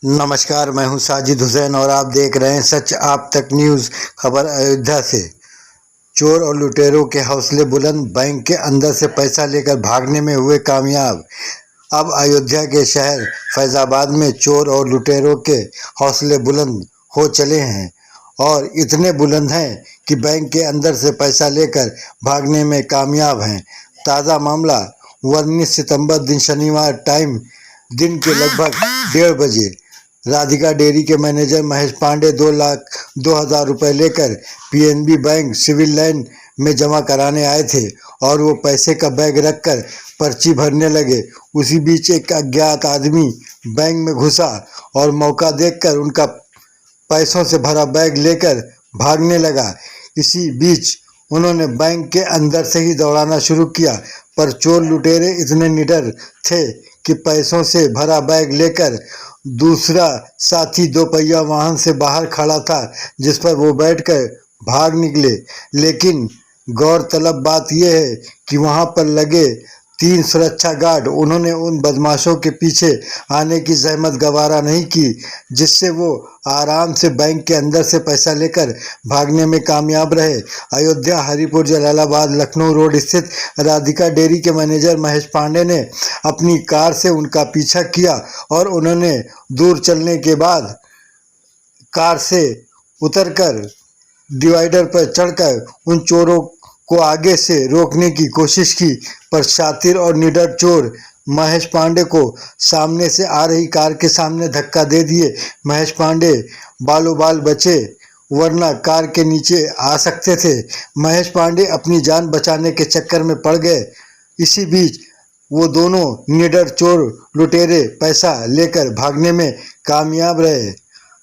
नमस्कार, मैं हूं साजिद हुसैन और आप देख रहे हैं सच आप तक न्यूज़। खबर अयोध्या से। चोर और लुटेरों के हौसले बुलंद, बैंक के अंदर से पैसा लेकर भागने में हुए कामयाब। अब अयोध्या के शहर फैजाबाद में चोर और लुटेरों के हौसले बुलंद हो चले हैं और इतने बुलंद हैं कि बैंक के अंदर से पैसा लेकर भागने में कामयाब हैं। ताज़ा मामला 19 सितंबर दिन शनिवार, टाइम दिन के लगभग 1:30 बजे। राधिका डेयरी के मैनेजर महेश पांडे 2,02,000 रुपये लेकर पीएनबी बैंक सिविल लाइन में जमा कराने आए थे और वो पैसे का बैग रखकर पर्ची भरने लगे। उसी बीच एक अज्ञात आदमी बैंक में घुसा और मौका देखकर उनका पैसों से भरा बैग लेकर भागने लगा। इसी बीच उन्होंने बैंक के अंदर से ही दौड़ाना शुरू किया, पर चोर लुटेरे इतने निडर थे कि पैसों से भरा बैग लेकर दूसरा साथी दोपहिया वाहन से बाहर खड़ा था, जिस पर वो बैठकर भाग निकले। लेकिन गौरतलब बात यह है कि वहां पर लगे 3 सुरक्षा गार्ड उन्होंने उन बदमाशों के पीछे आने की जहमत गवारा नहीं की, जिससे वो आराम से बैंक के अंदर से पैसा लेकर भागने में कामयाब रहे। अयोध्या, हरिपुर, जलालाबाद, लखनऊ रोड स्थित राधिका डेयरी के मैनेजर महेश पांडे ने अपनी कार से उनका पीछा किया और उन्होंने दूर चलने के बाद कार से उतरकर डिवाइडर पर चढ़कर उन चोरों को आगे से रोकने की कोशिश की, पर शातिर और निडर चोर महेश पांडे को सामने से आ रही कार के सामने धक्का दे दिए। महेश पांडे बालों बाल बचे, वरना कार के नीचे आ सकते थे। महेश पांडे अपनी जान बचाने के चक्कर में पड़ गए। इसी बीच वो दोनों निडर चोर लुटेरे पैसा लेकर भागने में कामयाब रहे।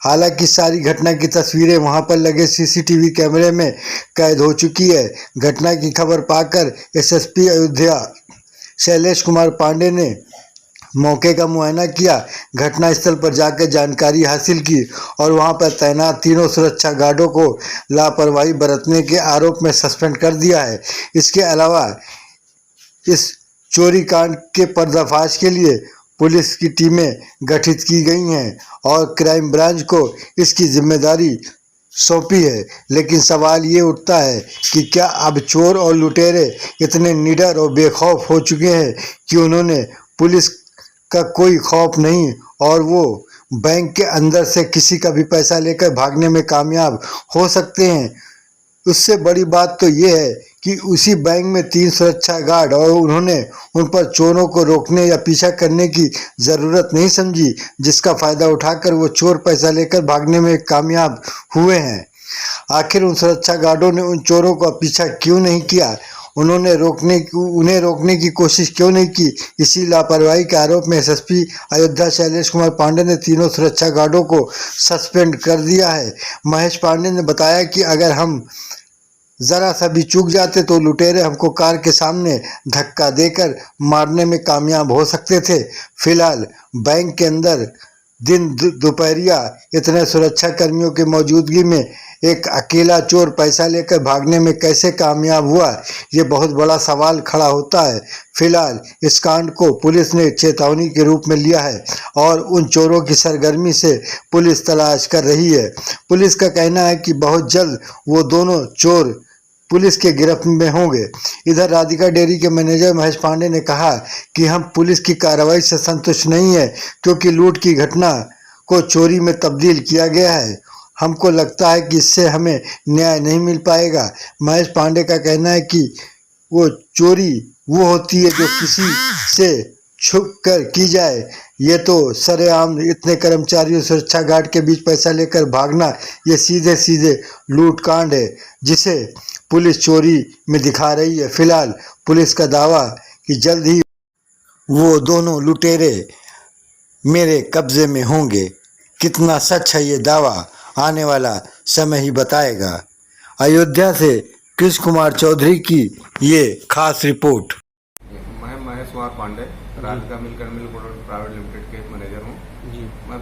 हालांकि सारी घटना की तस्वीरें वहां पर लगे सीसीटीवी कैमरे में कैद हो चुकी है। घटना की खबर पाकर एसएसपी अयोध्या शैलेश कुमार पांडे ने मौके का मुआयना किया, घटनास्थल पर जाकर जानकारी हासिल की और वहां पर तैनात तीनों सुरक्षा गार्डों को लापरवाही बरतने के आरोप में सस्पेंड कर दिया है। इसके अलावा इस चोरी कांड के पर्दाफाश के लिए पुलिस की टीमें गठित की गई हैं और क्राइम ब्रांच को इसकी जिम्मेदारी सौंपी है। लेकिन सवाल ये उठता है कि क्या अब चोर और लुटेरे इतने निडर और बेखौफ हो चुके हैं कि उन्होंने पुलिस का कोई खौफ नहीं और वो बैंक के अंदर से किसी का भी पैसा लेकर भागने में कामयाब हो सकते हैं? उससे बड़ी बात तो ये है कि उसी बैंक में 3 सुरक्षा गार्ड और उन्होंने उन पर चोरों को रोकने या पीछा करने की ज़रूरत नहीं समझी, जिसका फ़ायदा उठाकर वो चोर पैसा लेकर भागने में कामयाब हुए हैं। आखिर उन सुरक्षा गार्डों ने उन चोरों का पीछा क्यों नहीं किया? उन्हें रोकने की कोशिश क्यों नहीं की? इसी लापरवाही के आरोप में एसएसपी अयोध्या शैलेश कुमार पांडे ने तीनों सुरक्षा गार्डों को सस्पेंड कर दिया है। महेश पांडे ने बताया कि अगर हम ज़रा सा भी चूक जाते तो लुटेरे हमको कार के सामने धक्का देकर मारने में कामयाब हो सकते थे। फिलहाल बैंक के अंदर दिन दोपहरिया इतने सुरक्षा कर्मियों की मौजूदगी में एक अकेला चोर पैसा लेकर भागने में कैसे कामयाब हुआ, ये बहुत बड़ा सवाल खड़ा होता है। फिलहाल इस कांड को पुलिस ने चेतावनी के रूप में लिया है और उन चोरों की सरगर्मी से पुलिस तलाश कर रही है। पुलिस का कहना है कि बहुत जल्द वो दोनों चोर पुलिस के गिरफ्त में होंगे। इधर राधिका डेयरी के मैनेजर महेश पांडे ने कहा कि हम पुलिस की कार्रवाई से संतुष्ट नहीं है, क्योंकि लूट की घटना को चोरी में तब्दील किया गया है। हमको लगता है कि इससे हमें न्याय नहीं मिल पाएगा। महेश पांडे का कहना है कि वो चोरी वो होती है जो किसी से छुप कर की जाए, ये तो सरेआम इतने कर्मचारियों सुरक्षा गार्ड के बीच पैसा लेकर भागना, ये सीधे सीधे लूटकांड है, जिसे पुलिस चोरी में दिखा रही है। फिलहाल पुलिस का दावा कि जल्द ही वो दोनों लुटेरे मेरे कब्जे में होंगे। कितना सच है ये दावा, आने वाला समय ही बताएगा। अयोध्या से कृष्ण कुमार चौधरी की ये खास रिपोर्ट। मैं Mahesh Kumar Pandey, Radhika milk and milk product private limited के मैनेजर हूँ जी। मैं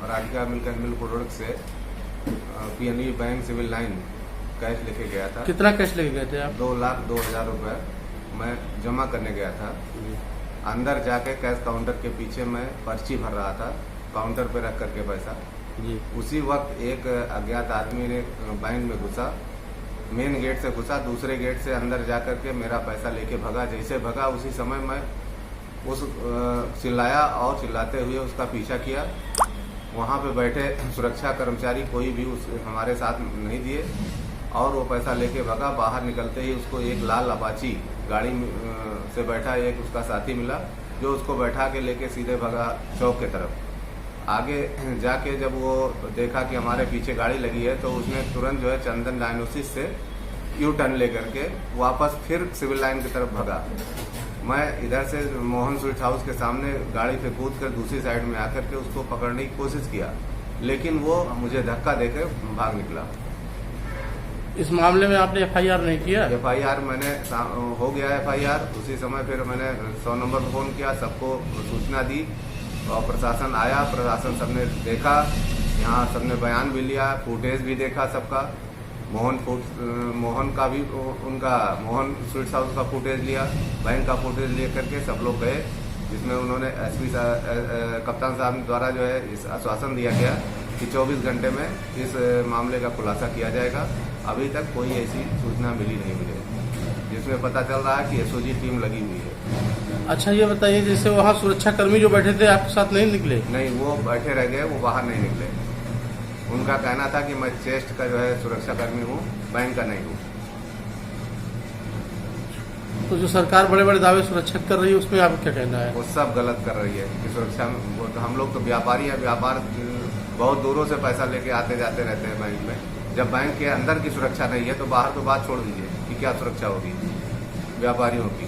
Radhika milk and milk product से PNB bank civil line cash लेके गया था। कितना कैश लेके गए थे आप? 2,02,000 रुपये मैं जमा करने गया था। अंदर जाके कैश काउंटर के पीछे मैं पर्ची भर रहा था, काउंटर पे रख करके पैसा। जी। उसी वक्त एक अज्ञात आदमी ने बैंक में घुसा, मेन गेट से घुसा, दूसरे गेट से अंदर जा करके मेरा पैसा लेके भगा। जैसे भगा उसी समय मैं उस चिल्लाया और चिल्लाते हुए उसका पीछा किया। वहाँ पे बैठे सुरक्षा कर्मचारी कोई भी हमारे साथ नहीं दिए और वो पैसा लेके भगा। बाहर निकलते ही उसको एक लाल अपाची गाड़ी से बैठा एक उसका साथी मिला, जो उसको बैठा के लेके सीधे भगा चौक के तरफ। आगे जाके जब वो देखा कि हमारे पीछे गाड़ी लगी है तो उसने तुरंत जो है चंदन डायग्नोसिस से यू टर्न लेकर के वापस फिर सिविल लाइन की तरफ भगा। मैं इधर से मोहन स्वीट हाउस के सामने गाड़ी पे कूद कर दूसरी साइड में आकर के उसको पकड़ने की कोशिश किया, लेकिन वो मुझे धक्का देकर भाग निकला। इस मामले में आपने एफआईआर नहीं किया? एफआईआर मैंने हो गया एफआईआर। उसी समय फिर मैंने 100 नंबर पर फोन किया, सबको सूचना दी और प्रशासन आया। प्रशासन सबने देखा, यहाँ सबने बयान भी लिया, फुटेज भी देखा सबका। मोहन का भी उनका मोहन स्वीट्स हाउस का फुटेज लिया, बैंक का फुटेज ले करके सब लोग गए, जिसमें उन्होंने एसपी कप्तान साहब द्वारा जो है इस आश्वासन दिया गया कि 24 घंटे में इस मामले का खुलासा किया जाएगा। अभी तक कोई ऐसी सूचना मिली नहीं मुझे, जिसमें पता चल रहा है कि एसओजी टीम लगी हुई है। अच्छा, ये बताइए, जैसे वहाँ सुरक्षा कर्मी जो बैठे थे आपके साथ नहीं निकले? नहीं, वो बैठे रह गए, वो बाहर नहीं निकले। उनका कहना था कि मैं चेस्ट का जो है सुरक्षा कर्मी हूँ, बैंक का नहीं हूँ। तो जो सरकार बड़े बड़े दावे सुरक्षा कर रही है उसमें आपका क्या कहना है? वो सब गलत कर रही है कि सुरक्षा में। वो तो हम लोग तो व्यापारी हैं, व्यापार बहुत दूरों से पैसा लेके आते जाते रहते हैं बैंक में। जब बैंक के अंदर की सुरक्षा नहीं है तो बाहर तो बात छोड़ दीजिए कि क्या सुरक्षा होगी व्यापारियों की।